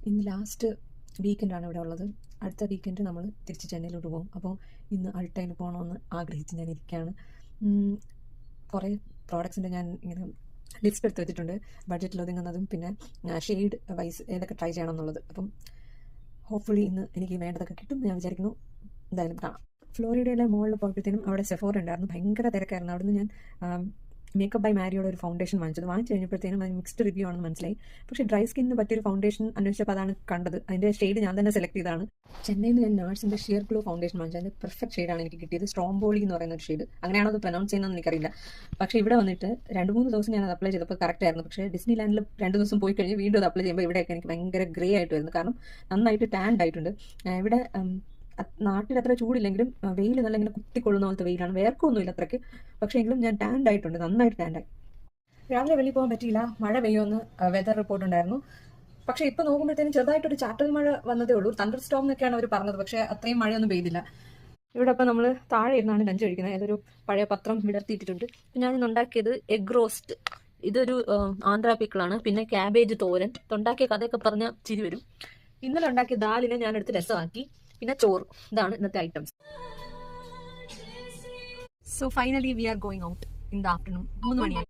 ഇന്ന് ലാസ്റ്റ് വീക്കെൻഡാണ് ഇവിടെ ഉള്ളത്. അടുത്ത വീക്കെൻഡ് നമ്മൾ തിരിച്ച് ചെന്നൈയിലോട്ട് പോകും. അപ്പോൾ ഇന്ന് അൾട്ടയിൽ പോകണമെന്ന് ആഗ്രഹിച്ച് ഞാൻ ഇരിക്കുകയാണ്. കുറേ പ്രോഡക്ട്സിൻ്റെ ഞാൻ ഇങ്ങനെ ലിസ്റ്റ് എടുത്ത് വെച്ചിട്ടുണ്ട്, ബഡ്ജറ്റിൽ ഒതുങ്ങുന്നതും പിന്നെ ഷെയ്ഡ് വൈസ് ഏതൊക്കെ ട്രൈ ചെയ്യണം എന്നുള്ളത്. അപ്പം ഹോപ്പ്ഫുള്ളി ഇന്ന് എനിക്ക് വേണ്ടതൊക്കെ കിട്ടും ഞാൻ വിചാരിക്കുന്നു. എന്തായാലും കാണാം. ഫ്ലോറിഡയിലെ മോളിൽ പോയപ്പോഴത്തേനും അവിടെ സെഫോറ ഉണ്ടായിരുന്നു, ഭയങ്കര തിരക്കായിരുന്നു. അവിടുന്ന് ഞാൻ മേക്കപ്പ് ബൈ മാരിയോടെ ഒരു ഫൗണ്ടേഷൻ വാങ്ങിച്ചു കഴിഞ്ഞപ്പോഴത്തേനും അത് മിക്സ്ഡ് റിവ്യൂ ആണെന്ന് മനസ്സിലായി. പക്ഷേ ഡ്രൈ സ്കിന്നിന് പറ്റിയൊരു ഫൗണ്ടേഷൻ അന്വേഷിച്ചപ്പോൾ അതാണ് കണ്ടത്. അതിൻ്റെ ഷെയ്ഡ് ഞാൻ തന്നെ സെലക്ട് ചെയ്തതാണ്. ചെന്നൈയിൽ ഞാൻ നാഴ്സിൻ്റെ ഷിയർ ഗ്ലോ ഫൗണ്ടേഷൻ വാങ്ങിച്ചു. അതിൻ്റെ പെർഫെക്റ്റ് ഷെയ്ഡാണ് എനിക്ക് കിട്ടിയത്. സ്ട്രോംബോളി എന്ന് പറയുന്ന ഒരു ഷെയ്ഡ്, അങ്ങനെയാണോ അത് പ്രൊനൗൺസ് ചെയ്യുന്നതെന്ന് എനിക്കറിയില്ല. പക്ഷേ ഇവിടെ വന്നിട്ട് 2-3 ദിവസം ഞാൻ അത് അപ്ലൈ ചെയ്തപ്പോൾ കറക്റ്റ് ആയിരുന്നു. പക്ഷേ ഡിസ്നി ലാൻഡിൽ 2 ദിവസം പോയി കഴിഞ്ഞ് വീണ്ടും അത് അപ്ലൈ ചെയ്യുമ്പോൾ ഇവിടെയൊക്കെ എനിക്ക് ഭയങ്കര ഗ്രേ ആയിട്ട് വരുന്നു. കാരണം നന്നായിട്ട് ടാൻഡ് ആയിട്ടുണ്ട്. ഇവിടെ നാട്ടിൽ അത്ര ചൂടില്ലെങ്കിലും വെയിൽ നല്ല ഇങ്ങനെ കുത്തിക്കൊള്ളുന്ന പോലത്തെ വെയിലാണ്. വേർക്കൊന്നുമില്ല അത്രയ്ക്ക്, പക്ഷേ എങ്കിലും ഞാൻ ടാൻഡ് ആയിട്ടുണ്ട്, നന്നായിട്ട് ടാൻഡായി. രാവിലെ വെളിയിൽ പോകാൻ പറ്റിയില്ല, മഴ പെയ്യുമെന്ന് വെതർ റിപ്പോർട്ട് ഉണ്ടായിരുന്നു. പക്ഷേ ഇപ്പോൾ നോക്കുമ്പോഴത്തേനും ചെറുതായിട്ടൊരു ചാറ്റൽ മഴ വന്നതേ ഉള്ളൂ. തണ്ടർ സ്റ്റോം എന്നൊക്കെയാണ് അവർ പറഞ്ഞത്, പക്ഷേ അത്രയും മഴയൊന്നും പെയ്തില്ല. ഇവിടെ അപ്പോൾ നമ്മൾ താഴെ ഇരുന്നാണ് ലഞ്ച് കഴിക്കുന്നത്. ഏതൊരു പഴയ പത്രം വിടർത്തിയിട്ടിട്ടുണ്ട്. ഞാനിന്ന് ഉണ്ടാക്കിയത് എഗ് റോസ്റ്റ്. ഇതൊരു ആന്ധ്ര പിക്കിളാണ്. പിന്നെ ക്യാബേജ് തോരൻ. ഉണ്ടാക്കിയ കഥയൊക്കെ പറഞ്ഞാൽ ചിരി വരും. ഇന്നലെ ഉണ്ടാക്കിയ ദാലിനെ ഞാനെടുത്ത് രസമാക്കി. പിന്നെ ചോറ്. ഇതാണ് ഇന്നത്തെ items. So finally we are going out in the afternoon. 3 മണിയായി.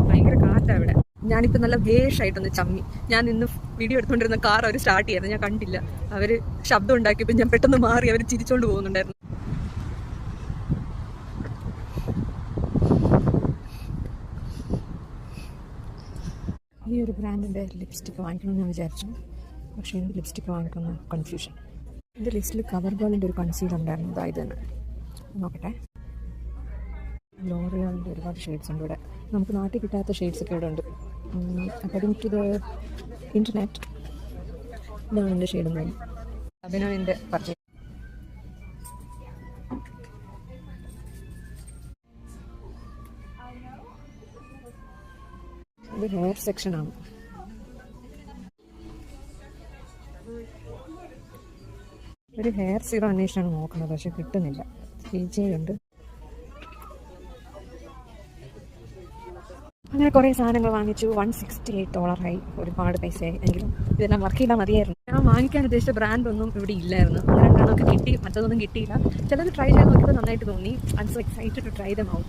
ഭയങ്കര കാറ്റാ ഇവിടെ. ഞാനിപ്പോൾ നല്ല വേഷായിട്ടൊന്ന് ചമ്മി. ഞാൻ ഇന്ന് വീഡിയോ എടുത്തുകൊണ്ടിരുന്ന കാർ അവർ സ്റ്റാർട്ട് ചെയ്യായിരുന്നു, ഞാൻ കണ്ടില്ല. അവർ ശബ്ദം ഉണ്ടാക്കിയപ്പോൾ ഞാൻ പെട്ടെന്ന് മാറി, അവർ ചിരിച്ചോണ്ട് പോകുന്നുണ്ടായിരുന്നു. ഈ ഒരു ബ്രാൻഡിൻ്റെ ലിപ്സ്റ്റിക്ക് വാങ്ങിക്കണമെന്ന് ഞാൻ വിചാരിച്ചു, പക്ഷേ എന്ത് ലിപ്സ്റ്റിക്ക് വാങ്ങിക്കുന്ന കൺഫ്യൂഷൻ. എൻ്റെ ലിസ്റ്റിൽ കവർ ഗേളിൻ്റെ ഒരു കൺസീലർ ഉണ്ടായിരുന്നു, അതായത് തന്നെ നോക്കട്ടെ. ലോറിയാലിൻ്റെ ഒരുപാട് ഷെയ്ഡ്സ് ഉണ്ട് ഇവിടെ. നമുക്ക് നാട്ടിൽ കിട്ടാത്ത ഷെയ്ഡ്സ് ഒക്കെ ഇവിടെ ഉണ്ട്. അക്കോർഡിംഗ് ടു ദ ഇൻ്റർനെറ്റ് ഇതാണ് എൻ്റെ ഷെയ്ഡ് എന്ന്. അഭിനവിൻ്റെ പർച്ചേസ്. ഇത് ഹെയർ സെക്ഷനാണ്. ഒരു ഹെയർ സീറോ അന്വേഷണമാണ് നോക്കുന്നത്, പക്ഷെ കിട്ടുന്നില്ല. ഉണ്ട്. അങ്ങനെ കുറേ സാധനങ്ങൾ വാങ്ങിച്ചു. $168 ഒരുപാട് പൈസയായി. എങ്കിലും ഇതെല്ലാം വർക്ക് ചെയ്താൽ മതിയായിരുന്നു. ഞാൻ വാങ്ങിക്കാൻ ഉദ്ദേശിച്ച ബ്രാൻഡൊന്നും ഇവിടെ ഇല്ലായിരുന്നു. 2 കിട്ടി, മറ്റൊന്നും കിട്ടിയില്ല. ചിലത് ട്രൈ ചെയ്ത് നോക്കിയപ്പോൾ നന്നായിട്ട് തോന്നി. I am so excited to try them out.